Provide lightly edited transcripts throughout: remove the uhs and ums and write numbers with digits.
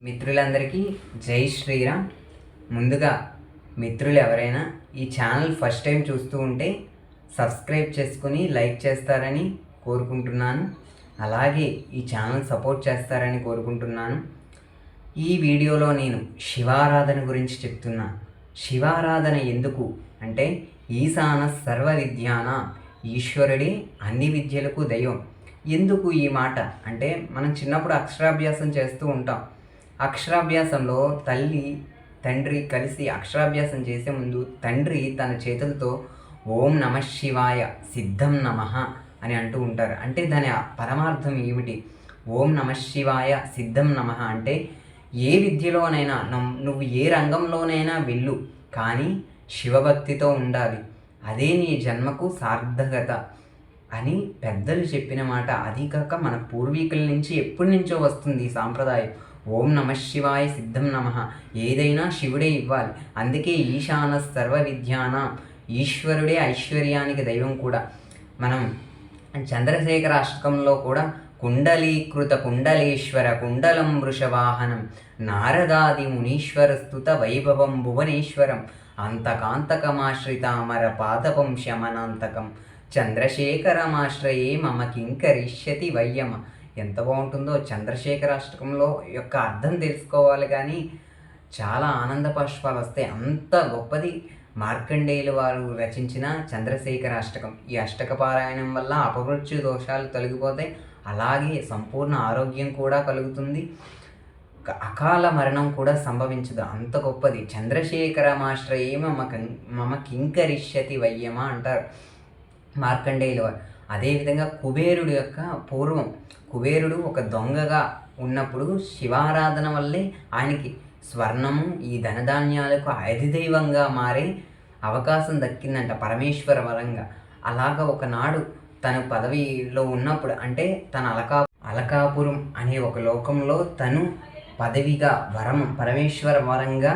మిత్రులందరికీ జై శ్రీరామ్. ముందుగా మిత్రులు ఎవరైనా ఈ ఛానల్ ఫస్ట్ టైం చూస్తూ ఉంటే సబ్స్క్రైబ్ చేసుకుని లైక్ చేస్తారని కోరుకుంటున్నాను. అలాగే ఈ ఛానల్ సపోర్ట్ చేస్తారని కోరుకుంటున్నాను. ఈ వీడియోలో నేను శివారాధన గురించి చెప్తున్నా. శివారాధన ఎందుకు అంటే ఈశాన సర్వ విద్యాన, ఈశ్వరుడే అన్ని విద్యలకు దైవం. ఎందుకు ఈ మాట అంటే మనం చిన్నప్పుడు అక్షరాభ్యాసం చేస్తూ ఉంటాం. అక్షరాభ్యాసంలో తల్లి తండ్రి కలిసి అక్షరాభ్యాసం చేసే ముందు తండ్రి తన చేతులతో ఓం నమ శివాయ సిద్ధం నమః అని అంటూ ఉంటారు. అంటే దాని పరమార్థం ఏమిటి? ఓం నమ శివాయ సిద్ధం నమః అంటే ఏ విద్యలోనైనా నువ్వు ఏ రంగంలోనైనా వెళ్ళు, కానీ శివభక్తితో ఉండాలి. అదే నీ జన్మకు సార్థకత అని పెద్దలు చెప్పిన మాట. అది కాక మన పూర్వీకుల నుంచి ఎప్పటి నుంచో వస్తుంది ఈ సాంప్రదాయం. ఓం నమ శివాయ సిద్ధం నమః. ఏదైనా శివుడే ఇవ్వాలి. అందుకే ఈశాన సర్వ విద్యాన, ఈశ్వరుడే ఐశ్వర్యానికి దైవం కూడా. మనం చంద్రశేఖర అష్టకంలో కూడా కుండలీకృత కుండలేశ్వర కుండలం వృషవాహనం నారదాది మునీశ్వర స్తుత వైభవం భువనేశ్వరం అంతకాంతకమాశ్రితామర పాదపం శమనాంతకం చంద్రశేఖరమాశ్రయే మమ కింకరిష్యతి వయ్యమ. ఎంత బాగుంటుందో చంద్రశేఖర అష్టకంలో యొక్క అర్థం తెలుసుకోవాలి, కానీ చాలా ఆనంద పుష్పాలు వస్తాయి. అంత గొప్పది మార్కండేయులు వారు రచించిన చంద్రశేఖర అష్టకం. ఈ అష్టక పారాయణం వల్ల అపమృత్యు దోషాలు తొలగిపోతాయి, అలాగే సంపూర్ణ ఆరోగ్యం కూడా కలుగుతుంది, అకాల మరణం కూడా సంభవించదు. అంత గొప్పది. చంద్రశేఖరమాశ్రయే మమ కింకరిష్యతి వయ్యమ అంటారు మార్కండేయులు వారు. అదేవిధంగా కుబేరుడు యొక్క పూర్వం కుబేరుడు ఒక దొంగగా ఉన్నప్పుడు శివారాధన వల్లే ఆయనకి స్వర్ణము ఈ ధనధాన్యాలకు అధిదైవంగా మారే అవకాశం దక్కిందంట పరమేశ్వర వరంగా. అలాగా ఒకనాడు తను పదవిలో ఉన్నప్పుడు అంటే తన అలకాపురం అనే ఒక లోకంలో తను పదవిగా వరం పరమేశ్వర వరంగా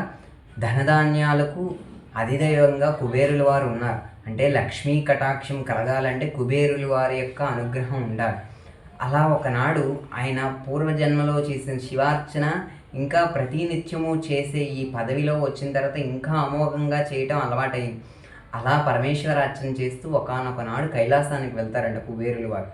ధనధాన్యాలకు అధిదైవంగా కుబేరుల వారు ఉన్నారు. అంటే లక్ష్మీ కటాక్షం కలగాలంటే కుబేరుల వారి యొక్క అనుగ్రహం ఉండాలి. అలా ఒకనాడు ఆయన పూర్వజన్మలో చేసిన శివార్చన ఇంకా ప్రతినిత్యము చేసే ఈ పదవిలో వచ్చిన తర్వాత ఇంకా అమోఘంగా చేయటం అలవాటైంది. అలా పరమేశ్వరార్చన చేస్తూ ఒకానొక నాడు కైలాసానికి వెళ్తారంట కుబేరుల వారు.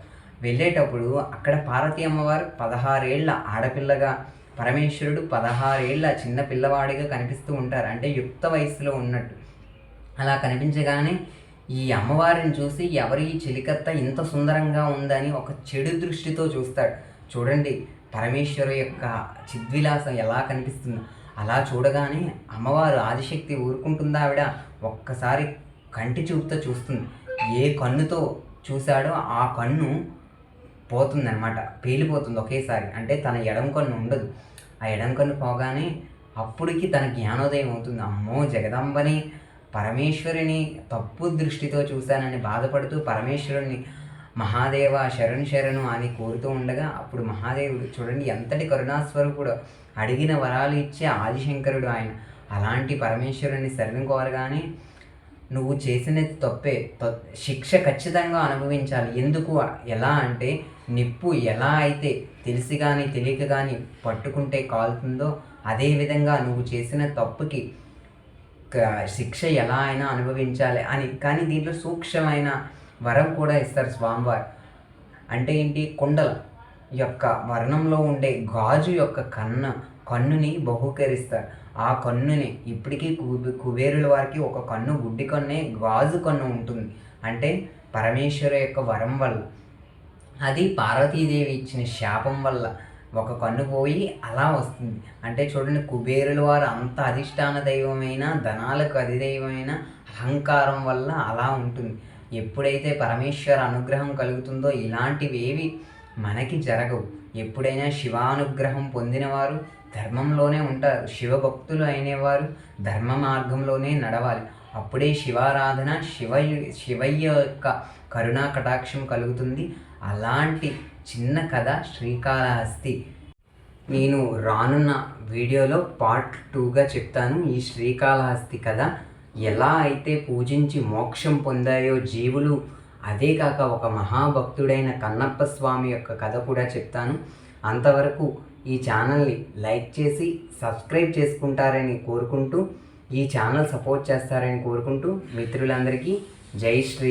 వెళ్ళేటప్పుడు అక్కడ పార్వతీ అమ్మవారు 16 ఏళ్ల ఆడపిల్లగా, పరమేశ్వరుడు 16 ఏళ్ల చిన్న పిల్లవాడిగా కనిపిస్తూ ఉంటారు. అంటే యుక్త వయసులో ఉన్నట్టు. అలా కనిపించగానే ఈ అమ్మవారిని చూసి ఎవరి చెలికత్త ఇంత సుందరంగా ఉందని ఒక చెడు దృష్టితో చూస్తాడు. చూడండి పరమేశ్వరు యొక్క చిద్విలాసం ఎలా కనిపిస్తుందో. అలా చూడగానే అమ్మవారు ఆదిశక్తి ఊరుకుంటుందా? ఆవిడ ఒక్కసారి కంటి చూపుతో చూస్తుంది. ఏ కన్నుతో చూశాడో ఆ కన్ను పోతుందన్నమాట, పేలిపోతుంది ఒకేసారి. అంటే తన ఎడం కన్ను ఉండదు. ఆ ఎడం కన్ను పోగానే అప్పటికి తన జ్ఞానోదయం అవుతుంది. అమ్మో జగదంబని పరమేశ్వరుని తప్పు దృష్టితో చూశానని బాధపడుతూ పరమేశ్వరుని మహాదేవ శరణు శరణు అని కోరుతూ ఉండగా అప్పుడు మహాదేవుడు చూడండి ఎంతటి కరుణాస్వరూపుడు, అడిగిన వరాలు ఇచ్చే ఆదిశంకరుడు ఆయన. అలాంటి పరమేశ్వరుని శరణు కోరగానే నువ్వు చేసినది తప్పే, శిక్ష ఖచ్చితంగా అనుభవించాలి. ఎందుకు ఎలా అంటే నిప్పు ఎలా అయితే తెలిసి కానీ తెలియక కానీ పట్టుకుంటే కాలుతుందో అదేవిధంగా నువ్వు చేసిన తప్పుకి శిక్ష ఎలా అయినా అనుభవించాలి అని. కానీ దీంట్లో సూక్ష్మమైన వరం కూడా ఇస్తారు స్వామివారు. అంటే ఏంటి? కుండల యొక్క వర్ణంలో ఉండే గాజు యొక్క కన్నుని బహుకరిస్తారు. ఆ కన్నుని ఇప్పటికీ కుబేరుల వారికి ఒక కన్ను గుడ్డి కన్నే గాజు కన్ను ఉంటుంది. అంటే పరమేశ్వర యొక్క వరం వల్ల, అది పార్వతీదేవి ఇచ్చిన శాపం వల్ల ఒక కన్ను పోయి అలా వస్తుంది. అంటే చూడండి కుబేరుల వారు అంత అధిష్టాన దైవమైన ధనాలకు అధిదైవమైన అహంకారం వల్ల అలా ఉంటుంది. ఎప్పుడైతే పరమేశ్వర అనుగ్రహం కలుగుతుందో ఇలాంటివేవి మనకి జరగవు. ఎప్పుడైనా శివానుగ్రహం పొందినవారు ధర్మంలోనే ఉంటారు. శివభక్తులు అయినవారు ధర్మ మార్గంలోనే నడవాలి. అప్పుడే శివారాధన శివయ్య యొక్క కరుణా కటాక్షం కలుగుతుంది. అలాంటి చిన్న కథ శ్రీకాళహస్తి. నేను రానున్న వీడియోలో పార్ట్ 2గా చెప్తాను. ఈ శ్రీకాళహస్తి కథ ఎలా అయితే పూజించి మోక్షం పొందాయో జీవులు, అదే కాక ఒక మహాభక్తుడైన కన్నప్ప స్వామి యొక్క కథ కూడా చెప్తాను. అంతవరకు ఈ ఛానల్ని లైక్ చేసి సబ్స్క్రైబ్ చేసుకుంటారని కోరుకుంటూ, ఈ ఛానల్ సపోర్ట్ చేస్తారని కోరుకుంటూ, మిత్రులందరికీ జై శ్రీ